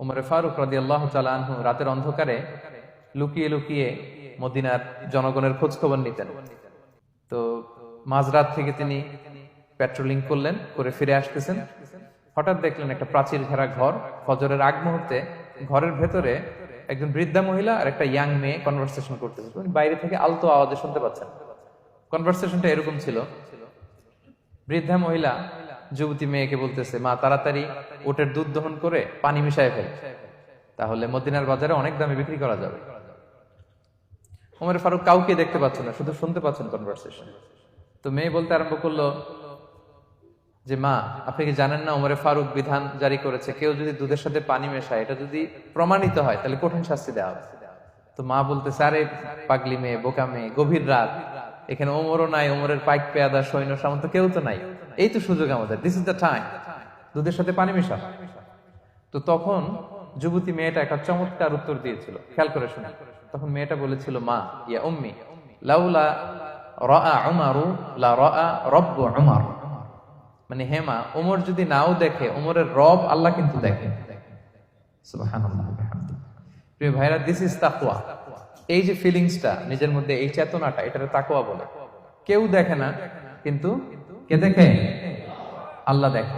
উমরে ফারুক রাদিয়াল্লাহু তাআলা আনহু রাতের অন্ধকারে লুকিয়ে লুকিয়ে মদিনার জনগণের খোঁজ খবর নিতেন। তো মাঝরাত থেকে তিনি পেট্রোলিং করলেন, করে ফিরে আসতেছেন। হঠাৎ দেখলেন একটা প্রাচীর ঘেরা ঘর। ফজরের আগ মুহূর্তে ঘরের ভেতরে একজন বৃদ্ধা মহিলা আর একটা ইয়াং মেয়ে কনভারসেশন করতেছে। উনি বাইরে থেকে আলতো আওয়াজে শুনতে পাচ্ছেন। কনভারসেশনটা এরকম ছিল, বৃদ্ধা মহিলা যুবতী মেয়েকে বলতেছে, মা তাড়াতাড়ি উটের দুধ দহন করে পানি মিশায় ফেল, তাহলে মদিনার বাজারে অনেক দামে বিক্রি করা যাবে। ওমর ফারুক কাউকে দেখতে পাচ্ছেন না, শুধু শুনতে পাচ্ছেন কনভারসেশন। তো মেয়ে বলতে আরম্ভ করলো যে, মা আপনি কি জানেন না ওমরে ফারুক বিধান জারি করেছে, কেউ যদি দুধের সাথে পানি মেশায়, এটা যদি প্রমাণিত হয় তাহলে কঠিন শাস্তি দেওয়া হবে। তো মা বলতেছে, আরে পাগলি মেয়ে, বোকা মেয়ে, গভীর রাত, এখানে ওমরও নাই, ওমরের পাইক পেয়াদা সৈন্য সামন্ত কেউ তো নাই, এই তো সুযোগ আমাদের, দিস ইজ দ্য টাইম, দুধের সাথে পানি মেশা। তো তখন যুবতী মেয়েটা একটা চমৎকার উত্তর দিয়েছিল, খেয়াল করে শুনে। তখন মেয়েটা বলেছিল, মা ইয়া উম্মি লাউলা রাআ উমারু লা রাআ রব্বু উমার, মানে হে মা, ওমর যদি নাও দেখে, ওমরের রব আল্লাহ কিন্তু দেখে। সুবহানাল্লাহ। প্রিয় ভাইরা, দিস ইজ তাকওয়া। এই যে ফিলিংসটা নিজের মধ্যে, এই চেতনাটা, এটারে তাকওয়া বলে। কেউ দেখে না, কিন্তু কে দেখে? আল্লাহ দেখে।